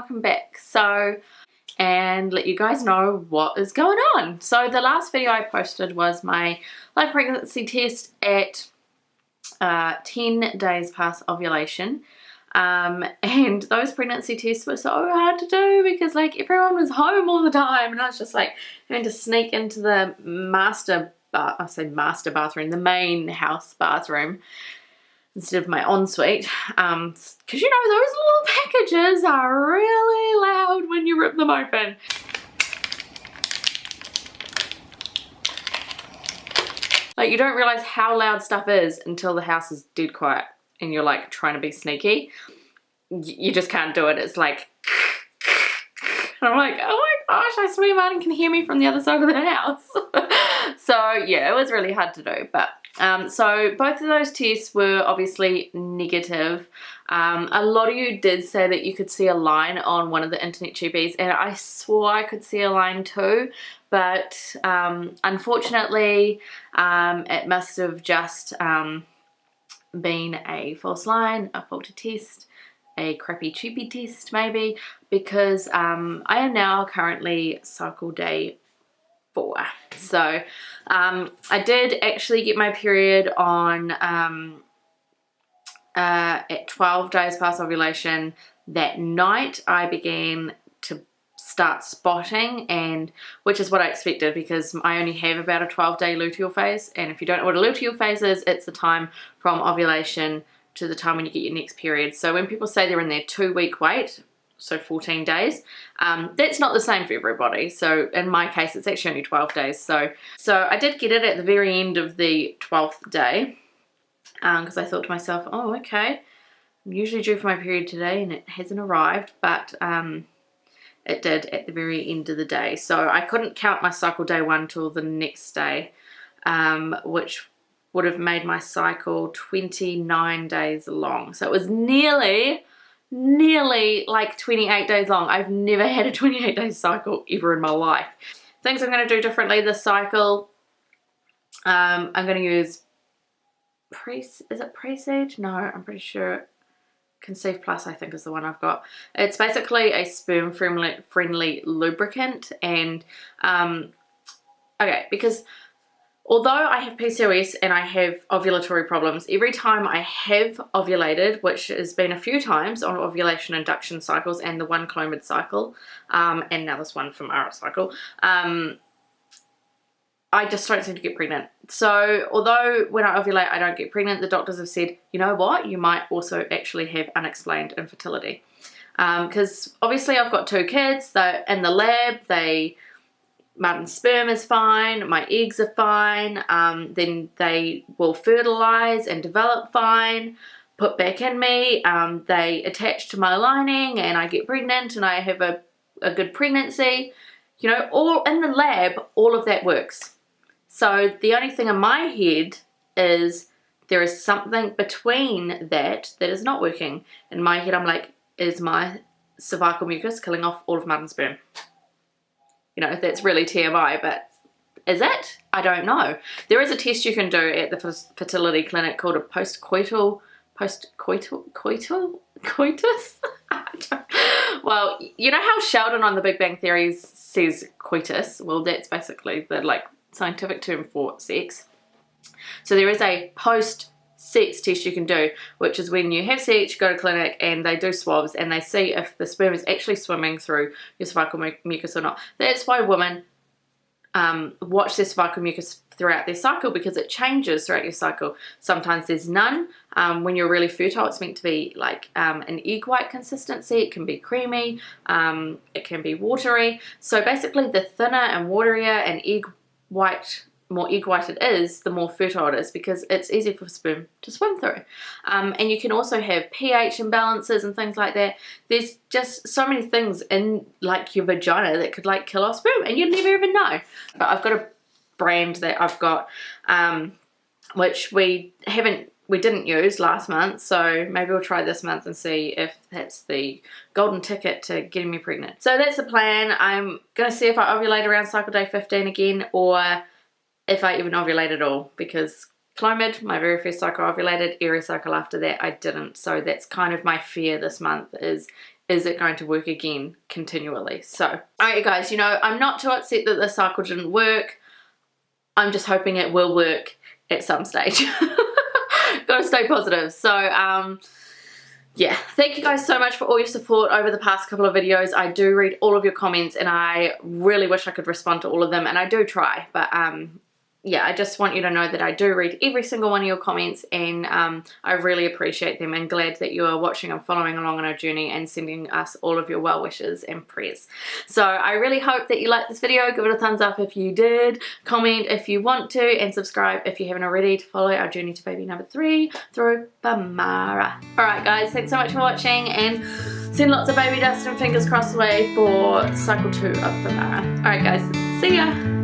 welcome back. And let you guys know what is going on. So the last video I posted was my live pregnancy test at 10 days past ovulation. And those pregnancy tests were so hard to do because like everyone was home all the time, and I was just like having to sneak into the master bathroom, the main house bathroom, instead of my ensuite, because you know those little packages are really loud when you rip them open. Like, you don't realize how loud stuff is until the house is dead quiet and you're like trying to be sneaky. You just can't do it. It's like and I'm like, oh my gosh, I swear Martin can hear me from the other side of the house. So yeah, it was really hard to do. But so both of those tests were obviously negative. A lot of you did say that you could see a line on one of the internet tubies, and I swore I could see a line too, but unfortunately it must have just been a false line, a faulty test, a crappy cheapy test maybe, because I am now currently cycle day 4. So I did actually get my period on at 12 days past ovulation. That night I began to start spotting, and which is what I expected because I only have about a 12-day luteal phase, and if you don't know what a luteal phase is, it's the time from ovulation to the time when you get your next period. So when people say they're in their 2-week wait, so 14 days, that's not the same for everybody. So in my case it's actually only 12 days. So I did get it at the very end of the 12th day, because I thought to myself, oh okay, I'm usually due for my period today and it hasn't arrived, but it did at the very end of the day. So I couldn't count my cycle day 1 till the next day, which would have made my cycle 29 days long. So it was nearly like 28 days long. I've never had a 28-day cycle ever in my life. Things I'm going to do differently this cycle, I'm going to use is it Presage? No, I'm pretty sure Conceive Plus I think is the one I've got. It's basically a sperm friendly lubricant, and okay, because although I have PCOS and I have ovulatory problems, every time I have ovulated, which has been a few times on ovulation induction cycles and the one Clomid cycle, and now this one Femara cycle, I just don't seem to get pregnant. So although when I ovulate I don't get pregnant, the doctors have said, you know what, you might also actually have unexplained infertility. Because obviously I've got 2 kids, they're in the lab, Martin's sperm is fine, my eggs are fine, then they will fertilize and develop fine, put back in me, they attach to my lining and I get pregnant and I have a good pregnancy. You know, all in the lab, all of that works. So the only thing in my head is there is something between that is not working. In my head I'm like, is my cervical mucus killing off all of Martin's sperm? You know, that's really TMI, but is it? I don't know. There is a test you can do at the fertility clinic called a post-coitus? Well, you know how Sheldon on The Big Bang Theory says coitus? Well, that's basically the like scientific term for sex. So there is a post-sex test you can do, which is when you have sex, you go to clinic and they do swabs and they see if the sperm is actually swimming through your cervical mucus or not. That's why women watch their cervical mucus throughout their cycle, because it changes throughout your cycle. Sometimes there's none. When you're really fertile, it's meant to be like an egg white consistency. It can be creamy, it can be watery. So basically the thinner and waterier and more egg white it is, the more fertile it is, because it's easy for sperm to swim through. And you can also have pH imbalances and things like that. There's just so many things in like your vagina that could like kill off sperm and you'd never even know. But I've got a brand that I've got, which we didn't use last month, so maybe we'll try this month and see if that's the golden ticket to getting me pregnant. So that's the plan. I'm gonna see if I ovulate around cycle day 15 again, or if I even ovulate at all, because Clomid, my very first cycle I ovulated, every cycle after that I didn't. So that's kind of my fear this month, is is it going to work again continually? So, alright guys, you know, I'm not too upset that the cycle didn't work. I'm just hoping it will work at some stage. Gotta stay positive. So, yeah, thank you guys so much for all your support over the past couple of videos. I do read all of your comments and I really wish I could respond to all of them, and I do try, but yeah, I just want you to know that I do read every single one of your comments, and I really appreciate them, and glad that you are watching and following along on our journey and sending us all of your well wishes and prayers. So I really hope that you liked this video. Give it a thumbs up if you did, comment if you want to, and subscribe if you haven't already to follow our journey to baby number 3 through Femara. Alright guys, thanks so much for watching, and send lots of baby dust and fingers crossed away for cycle 2 of Femara. Alright guys, see ya!